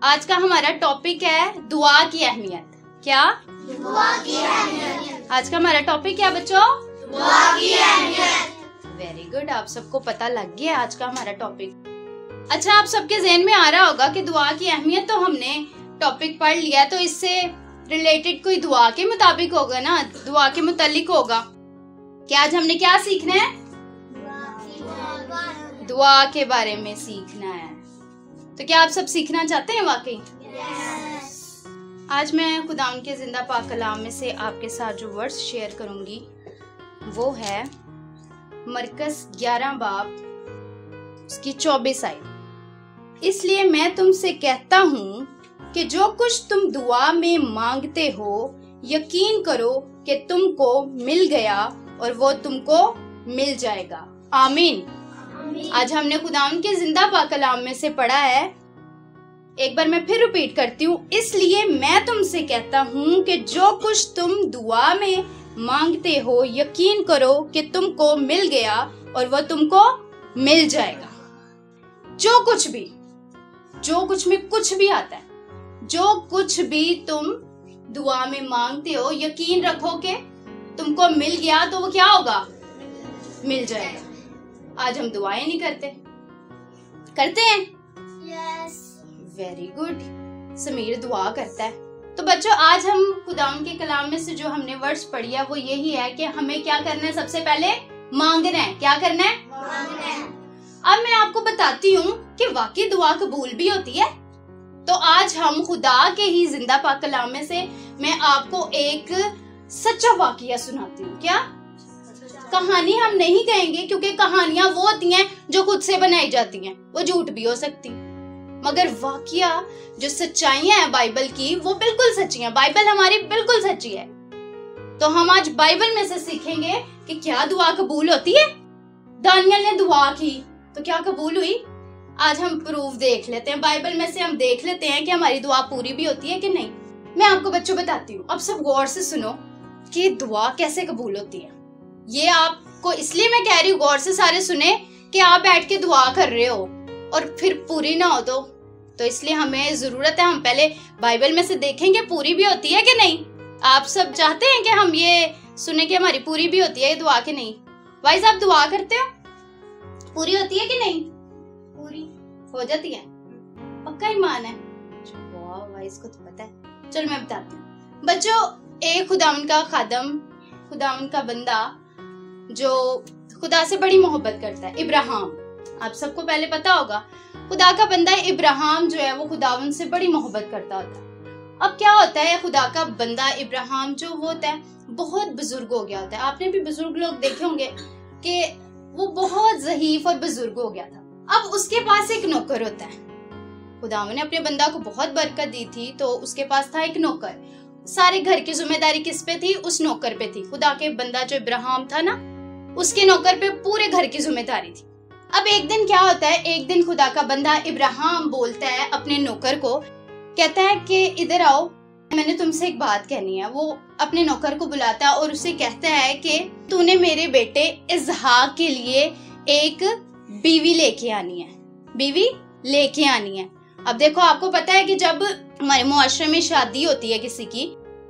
आज का हमारा टॉपिक है दुआ की अहमियत। क्या? दुआ की अहमियत। आज का हमारा टॉपिक क्या बच्चों? दुआ की अहमियत। वेरी गुड, आप सबको पता लग गया आज का हमारा टॉपिक। अच्छा, आप सबके ज़हन में आ रहा होगा कि दुआ की अहमियत तो हमने टॉपिक पढ़ लिया, तो इससे रिलेटेड कोई दुआ के मुताबिक होगा ना, दुआ के मुतालिक होगा। क्या आज हमने क्या सीखना है? दुआ के बारे में सीखना है। तो क्या आप सब सीखना चाहते हैं वाकई? Yes. आज मैं खुदावंद के जिंदा पाक कलाम में से आपके साथ जो वर्ड्स शेयर करूंगी वो है मरकस 11 बाब उसकी 24 आयत। इसलिए मैं तुमसे कहता हूँ कि जो कुछ तुम दुआ में मांगते हो यकीन करो कि तुमको मिल गया और वो तुमको मिल जाएगा। आमीन। आज हमने खुदावंद के जिंदा पाक कलाम में से पढ़ा है। एक बार मैं फिर रिपीट करती हूँ। इसलिए मैं तुमसे कहता हूँ कि जो कुछ तुम दुआ में मांगते हो यकीन करो कि तुमको मिल गया और वो तुमको मिल जाएगा। जो कुछ में कुछ भी आता है, जो कुछ भी तुम दुआ में मांगते हो यकीन रखो कि तुमको मिल गया तो वो क्या होगा? मिल जाएगा। आज हम दुआएं नहीं करते हैं? Yes. वेरी गुड, समीर दुआ करता है। तो बच्चों, आज हम खुदावंद के कलाम में से जो हमने वर्ड्स पढ़ी है वो यही है कि हमें क्या करना है? सबसे पहले मांगना है। क्या करना है? मांगना है। अब मैं आपको बताती हूँ कि वाकई दुआ कबूल भी होती है। तो आज हम खुदा के ही जिंदा पाक कलाम में से मैं आपको एक सच्चा वाकया सुनाती हूँ। क्या? कहानी हम नहीं कहेंगे क्योंकि कहानियां वो होती हैं जो खुद से बनाई जाती हैं, वो झूठ भी हो सकती, मगर वाकया जो सच्चाइयां हैं बाइबल की वो बिल्कुल सच्ची हैं। बाइबल हमारी बिल्कुल सच्ची है। तो हम आज बाइबल में से सीखेंगे कि क्या दुआ कबूल होती है। दानियल ने दुआ की तो क्या कबूल हुई? आज हम प्रूफ देख लेते हैं। बाइबल में से हम देख लेते हैं कि हमारी दुआ पूरी भी होती है कि नहीं। मैं आपको बच्चों बताती हूँ। अब सब गौर से सुनो कि दुआ कैसे कबूल होती है। ये आपको इसलिए मैं कह रही हूँ गौर से सारे सुने कि आप बैठ के दुआ कर रहे हो और फिर पूरी ना हो तो इसलिए हमें जरूरत है, हम पहले बाइबल में से देखेंगे पूरी भी होती है कि नहीं। आप सब चाहते हैं कि हम ये सुने कि हमारी पूरी भी होती है दुआ कि नहीं। वाइज आप दुआ करते हो, पूरी होती है कि नहीं? पूरी हो जाती है, पक्का ईमान है। वाह, वाइज को तो पता है। चलो मैं बताती हूँ बच्चों। एक खुदावंद का खादम, खुदावंद का बंदा जो खुदा से बड़ी मोहब्बत करता है, इब्राहिम। आप सबको पहले पता होगा खुदा का बंदा इब्राहिम जो है वो खुदावंद से बड़ी मोहब्बत करता होता है। अब क्या होता है, खुदा का बंदा इब्राहिम जो होता है बहुत बुजुर्ग हो गया होता है। आपने भी बुजुर्ग लोग देखे होंगे कि वो बहुत ज़ईफ और बुजुर्ग हो गया था। अब उसके पास एक नौकर होता है। खुदावंद ने अपने बंदा को बहुत बरकत दी थी, तो उसके पास था एक नौकर। सारे घर की जिम्मेदारी किस पे थी? उस नौकर पे थी। खुदा के बंदा जो इब्राहिम था ना, उसके नौकर पे पूरे घर की जिम्मेदारी थी। अब एक दिन क्या होता है, एक दिन खुदा का बंदा इब्राहिम बोलता है अपने नौकर को, कहता है कि इधर आओ, मैंने तुमसे एक बात कहनी है। वो अपने नौकर को बुलाता है और उसे कहता है कि तूने मेरे बेटे इसहाक के लिए एक बीवी लेके आनी है, बीवी लेके आनी है। अब देखो, आपको पता है कि जब हमारे मुआशरे में शादी होती है किसी की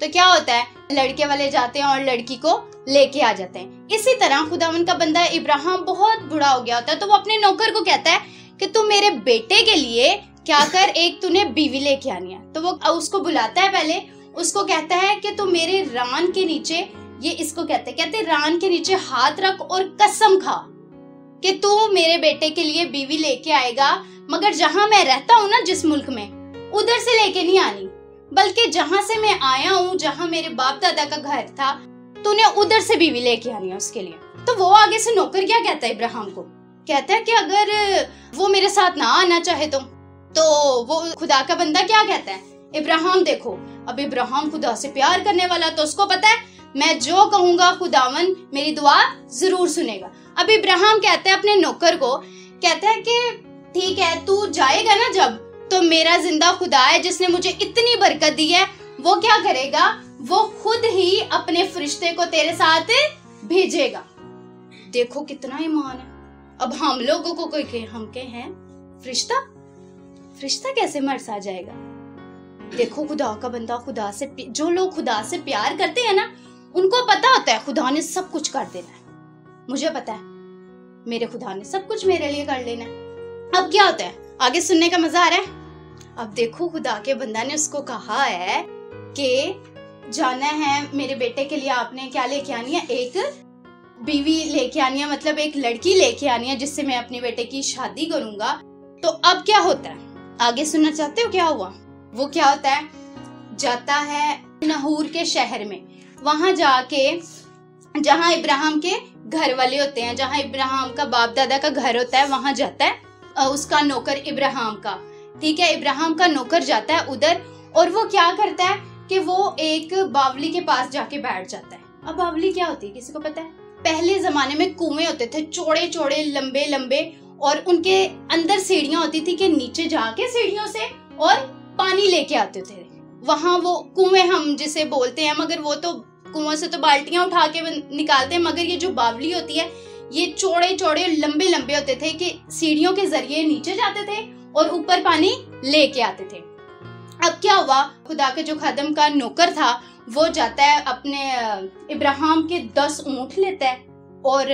तो क्या होता है, लड़के वाले जाते हैं और लड़की को लेके आ जाते हैं। इसी तरह खुदावंद का बंदा इब्राहिम बहुत बूढ़ा हो गया होता है, तो वो अपने नौकर को कहता है कि तू मेरे बेटे के लिए क्या कर, एक तूने बीवी लेके आनी है। तो वो उसको बुलाता है, पहले उसको कहता है कि तू मेरे रान के नीचे, ये इसको कहते रान के नीचे हाथ रख और कसम खा कि तू मेरे बेटे के लिए बीवी लेके आएगा, मगर जहाँ मैं रहता हूँ ना, जिस मुल्क में, उधर से लेके नहीं आनी, बल्कि जहाँ से मैं आया हूँ, जहाँ मेरे बाप दादा का घर था, तूने उधर से बीवी लेके आनी है उसके लिए। तो वो आगे से नौकर क्या कहता है इब्राहिम को, कहता है कि अगर वो मेरे साथ ना आना चाहे तो वो खुदा का बंदा क्या कहता है, इब्राहिम देखो, अब इब्राहिम खुदा से प्यार करने वाला, तो उसको पता है मैं जो कहूंगा खुदावन मेरी दुआ जरूर सुनेगा। अब इब्राहिम कहता है अपने नौकर को, कहता है कि ठीक है, तू जाएगा ना जब, तो मेरा जिंदा खुदा है जिसने मुझे इतनी बरकत दी है, वो क्या करेगा, वो खुद ही अपने फरिश्ते को तेरे साथ भेजेगा। देखो कितना ईमान है। अब हम लोगों को कोई हम के हैं फरिश्ता, फरिश्ता कैसे मर्स आ जाएगा? देखो खुदा का बंदा, खुदा से जो लोग खुदा से प्यार करते हैं ना, उनको पता होता है खुदा ने सब कुछ कर देना है। मुझे पता है मेरे खुदा ने सब कुछ मेरे लिए कर लेना है। अब क्या होता है, आगे सुनने का मजा आ रहा है। अब देखो खुदा के बंदा ने उसको कहा है कि जाना है मेरे बेटे के लिए, आपने क्या लेके आनी है, एक बीवी लेके आनी है, मतलब एक लड़की लेके आनी है जिससे मैं अपने बेटे की शादी करूंगा। तो अब क्या होता है, आगे सुनना चाहते हो क्या हुआ? वो क्या होता है, जाता है नहूर के शहर में, वहां जाके जहां इब्राहिम के घर वाले होते हैं, जहां इब्राहिम का बाप दादा का घर होता है, वहां जाता है उसका नौकर इब्राहिम का, ठीक है, इब्राहिम का नौकर जाता है उधर। और वो क्या करता है कि वो एक बावली के पास जाके बैठ जाता है। अब बावली क्या होती है, किसी को पता है? पहले जमाने में कुएं होते थे, चौड़े चौड़े लंबे लंबे, और उनके अंदर सीढ़ियां होती थी कि नीचे जाके सीढ़ियों से और पानी लेके आते थे। वहां वो कुएं हम जिसे बोलते हैं, मगर वो तो कुएं से तो बाल्टियां उठा के निकालते हैं, मगर ये जो बावली होती है ये चौड़े चौड़े लंबे लंबे होते थे कि सीढ़ियों के जरिए नीचे जाते थे और ऊपर पानी लेके आते थे। अब क्या हुआ, खुदा के जो खादम का नौकर था वो जाता है अपने इब्राहिम के 10 ऊंट लेता है और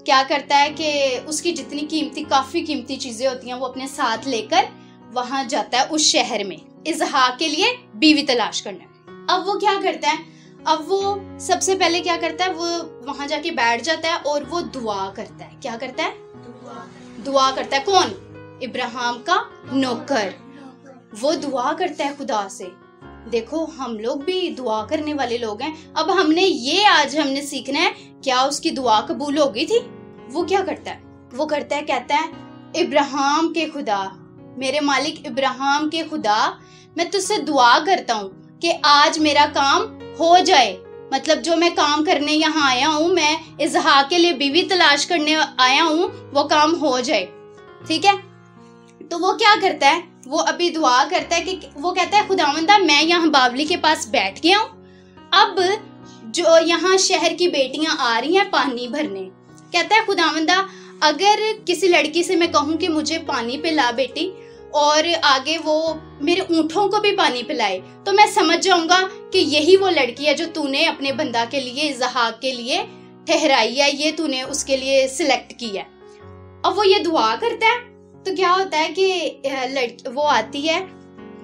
क्या करता है कि उसकी जितनी कीमती, काफी कीमती चीजें होती हैं वो अपने साथ लेकर वहां जाता है उस शहर में इसहाक के लिए बीवी तलाश करने। अब वो क्या करता है, अब वो सबसे पहले क्या करता है, वो वहां जाके बैठ जाता है और वो दुआ करता है। क्या करता है? दुआ करता है। कौन? इब्राहिम का नौकर। वो दुआ करता है खुदा से। देखो हम लोग भी दुआ करने वाले लोग हैं। अब आज हमने सीखना है, क्या उसकी दुआ कबूल हो गई थी? वो क्या करता है, वो करता है, कहता है इब्राहिम के खुदा, मेरे मालिक इब्राहिम के खुदा, मैं तुझसे दुआ करता हूँ कि आज मेरा काम हो जाए। मतलब जो मैं काम करने यहाँ आया हूँ, मैं इसहाक के लिए बीवी तलाश करने आया हूँ, वो काम हो जाए। ठीक है, तो वो क्या करता है, वो अभी दुआ करता है कि वो कहता है खुदावंदा मैं यहाँ बावली के पास बैठ गया हूँ, अब जो यहाँ शहर की बेटियां आ रही हैं पानी भरने, कहता है खुदावंदा अगर किसी लड़की से मैं कहूँ कि मुझे पानी पिला बेटी, और आगे वो मेरे ऊँटों को भी पानी पिलाए, तो मैं समझ जाऊंगा कि यही वो लड़की है जो तूने अपने बंदा के लिए, इसहाक के लिए ठहराई है, ये तूने उसके लिए सिलेक्ट की है। अब वो ये दुआ करता है तो क्या होता है कि वो आती है,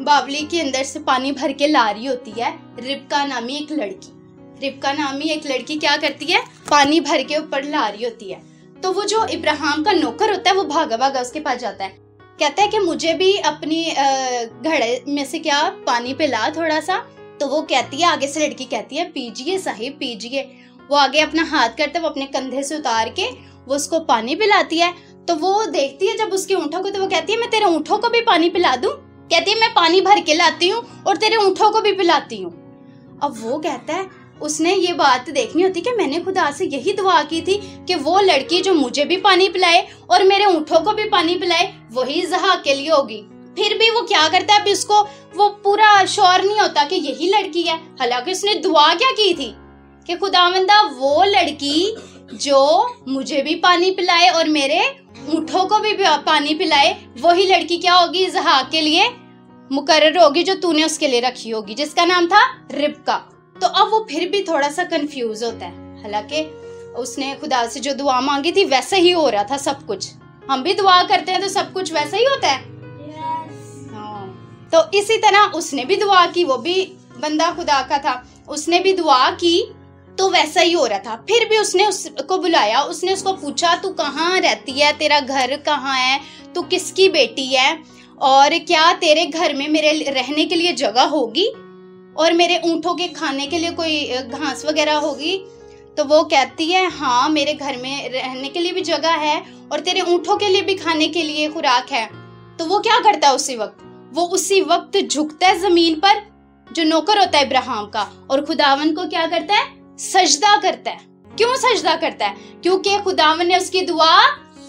बावली के अंदर से पानी भर के ला रही होती है रिबका नामी एक लड़की। रिबका नामी एक लड़की क्या करती है, पानी भर के ऊपर ला रही होती है। तो वो जो इब्राहिम का नौकर होता है वो भागा भागा उसके पास जाता है, कहता है कि मुझे भी अपनी घड़े में से क्या पानी पिला थोड़ा सा। तो वो कहती है, आगे से लड़की कहती है पीजिए साहिब पीजिए। वो आगे अपना हाथ करते, वो अपने कंधे से उतार के वो उसको पानी पिलाती है। तो वो देखती है जब उसके ऊँटों को, तो वो कहती है मैं तेरे ऊँटों को भी पानी पिला दूं। कहती है मैं पानी भर के लाती हूँ और तेरे ऊँटों को भी पिलाती हूँ। अब वो कहता है उसने ये बात देखनी होती कि मैंने खुदा से यही दुआ की थी कि वो लड़की जो मुझे भी पानी पिलाए और मेरे ऊँटों को भी पानी पिलाए वही इसहाक के लिए होगी। फिर भी वो क्या करता है, अभी उसको वो पूरा श्योर नहीं होता कि यही लड़की है। हालांकि उसने दुआ क्या की थी कि खुदावंदा वो लड़की जो मुझे भी पानी पिलाए और मेरे ऊँटों को भी पानी पिलाए, वही लड़की क्या होगी, इसहाक के लिए मुकर्रर होगी, जो तूने उसके लिए रखी होगी, जिसका नाम था रिबका। तो अब वो फिर भी थोड़ा सा कंफ्यूज होता है। हालांकि उसने खुदा से जो दुआ मांगी थी वैसे ही हो रहा था सब कुछ। हम भी दुआ करते हैं तो सब कुछ वैसा ही होता है। हाँ, तो इसी तरह उसने भी दुआ की, वो भी बंदा खुदा का था, उसने भी दुआ की तो वैसा ही हो रहा था। फिर भी उसने उसको बुलाया, उसने उसको पूछा तू कहाँ रहती है, तेरा घर कहाँ है, तू किसकी बेटी है, और क्या तेरे घर में मेरे रहने के लिए जगह होगी और मेरे ऊँटों के खाने के लिए कोई घास वगैरह होगी। तो वो कहती है हाँ मेरे घर में रहने के लिए भी जगह है और तेरे ऊँटों के लिए भी खाने के लिए खुराक है। तो वो क्या करता है उसी वक्त झुकता है जमीन पर, जो नौकर होता है इब्राहिम का, और खुदावन को क्या करता है, सजदा करता है। क्यों सजदा करता है? क्योंकि खुदावन ने उसकी दुआ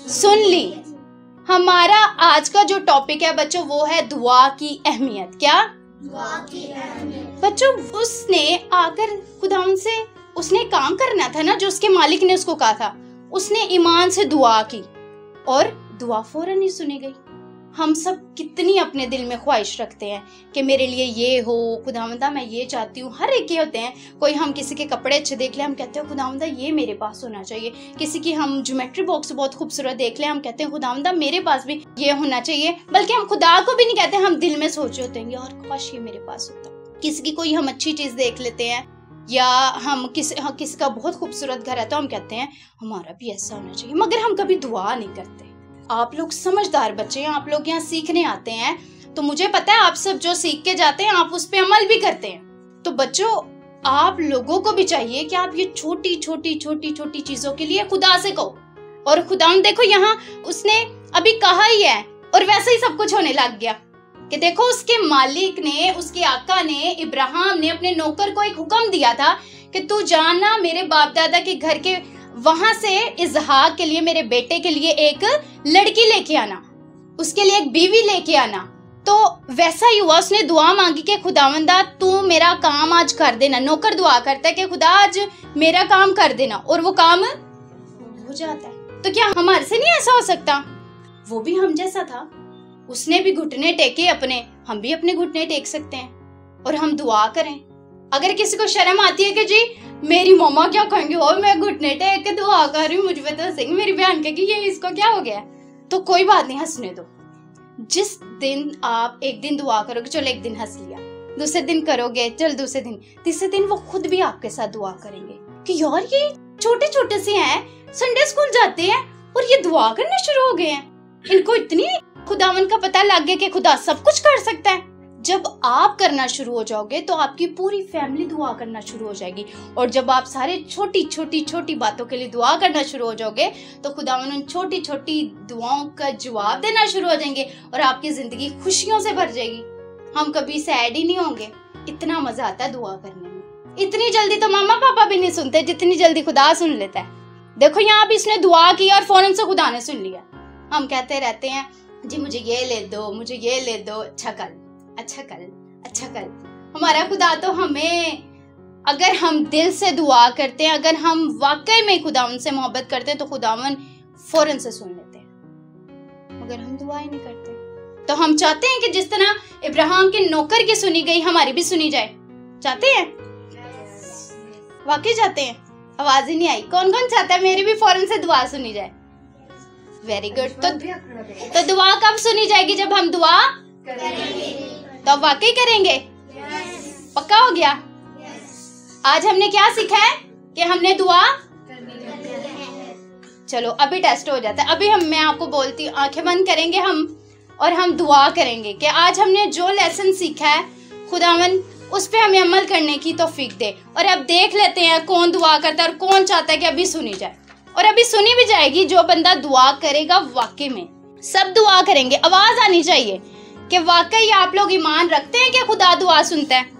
सुन ली। हमारा आज का जो टॉपिक है बच्चों वो है दुआ की अहमियत। क्या? दुआ की अहमियत। बच्चों उसने आकर खुदावन से उसने काम करना था ना, जो उसके मालिक ने उसको कहा था। उसने ईमान से दुआ की और दुआ फौरन ही सुनी गई। हम सब कितनी अपने दिल में ख्वाहिश रखते हैं कि मेरे लिए ये हो, खुदावंदा मैं ये चाहती हूँ। हर एक के होते हैं। कोई हम किसी के कपड़े अच्छे देख ले, हम कहते हैं खुदावंदा ये मेरे पास होना चाहिए। किसी की हम ज्योमेट्री बॉक्स बहुत खूबसूरत देख ले, हम कहते हैं खुदावंदा मेरे पास भी ये होना चाहिए। बल्कि हम खुदा को भी नहीं कहते, हम दिल में सोच होते हैं यार काश ये मेरे पास होता। किसी की कोई हम अच्छी चीज देख लेते हैं, या हम किसी का बहुत खूबसूरत घर है तो हम कहते हैं हमारा भी ऐसा होना चाहिए, मगर हम कभी दुआ नहीं करते। आप लोग समझदार बच्चे हैं, आप लोग यहाँ सीखने आते हैं, तो मुझे पता है आप सब जो सीख के जाते हैं आप उस पे अमल भी करते हैं। तो बच्चों, आप लोगों को भी चाहिए कि आप ये छोटी छोटी चीजों के लिए खुदा से कहो। और खुदा देखो यहाँ उसने अभी कहा ही है और वैसे ही सब कुछ होने लग गया कि देखो उसके मालिक ने, उसके आका ने, इब्राहिम ने अपने नौकर को एक हुक्म दिया था कि तू जाना मेरे बाप दादा के घर के वहां से इजहाक के लिए, मेरे बेटे के लिए एक लड़की लेके आना, उसके लिए एक बीवी लेके आना। तो वैसा ही हुआ, उसने दुआ मांगी कि खुदावंदा तू मेरा काम आज कर देना। नौकर दुआ करता है कि खुदा आज मेरा काम कर देना, और वो काम हो जाता है। तो क्या हमारे से नहीं ऐसा हो सकता? वो भी हम जैसा था, उसने भी घुटने टेके अपने, हम भी अपने घुटने टेक सकते हैं और हम दुआ करें। अगर किसी को शर्म आती है कि जी मेरी मम्मा क्या कहेंगे, और मैं घुटने टेक के दुआ कर रही हूँ, मुझ पे तो हंसेंगे, मेरी बहन कहेगी ये इसको क्या हो गया, तो कोई बात नहीं, हंसने दो। जिस दिन आप एक दिन दुआ करोगे, चलो एक दिन हंस लिया, दूसरे दिन करोगे, चल दूसरे दिन, तीसरे दिन वो खुद भी आपके साथ दुआ करेंगे कि यार ये छोटे छोटे से हैं, संडे स्कूल जाते हैं और ये दुआ करना शुरू हो गए हैं, इनको इतनी खुदावन का पता लग गया कि खुदा सब कुछ कर सकता है। जब आप करना शुरू हो जाओगे तो आपकी पूरी फैमिली दुआ करना शुरू हो जाएगी, और जब आप सारे छोटी बातों के लिए दुआ करना शुरू हो जाओगे तो खुदावन उन छोटी छोटी दुआओं का जवाब देना शुरू हो जाएंगे और आपकी जिंदगी खुशियों से भर जाएगी। हम कभी सैड ही नहीं होंगे। इतना मजा आता है दुआ करने में। इतनी जल्दी तो मामा पापा भी नहीं सुनते जितनी जल्दी खुदा सुन लेता है। देखो यहाँ भी इसने दुआ की और फौरन से खुदा ने सुन लिया। हम कहते रहते हैं जी मुझे ये ले दो, मुझे ये ले दो, अच्छा कल। हमारा खुदा तो हमें, अगर हम दिल से दुआ करते हैं, अगर हम वाकई में खुदावन से मोहब्बत करते हैं तो खुदावन फौरन से सुन लेते हैं, मगर हम दुआ ही नहीं करते। तो हम चाहते हैं कि जिस तरह इब्राहिम के नौकर की सुनी गई हमारी भी सुनी जाए। चाहते हैं? वाकई चाहते हैं? आवाज ही नहीं आई। कौन कौन चाहता है मेरी भी फौरन से दुआ सुनी जाए? Very good. तो दुआ कब सुनी जाएगी? जब हम दुआ करेंगे। तो अब वाकई करेंगे? पक्का हो गया? आज हमने क्या सीखा है कि हमने दुआ चलो अभी टेस्ट हो जाता है। अभी मैं आपको बोलती हूँ, आंखें बंद करेंगे हम और हम दुआ करेंगे कि आज हमने जो लेसन सीखा है खुदावन उस पे हमें अमल करने की तौफीक दे। और अब देख लेते हैं कौन दुआ करता है और कौन चाहता है कि अभी सुनी जाए। और अभी सुनी भी जाएगी। जो बंदा दुआ करेगा वाकई में सब दुआ करेंगे। आवाज आनी चाहिए कि वाकई आप लोग ईमान रखते हैं कि खुदा दुआ सुनता है।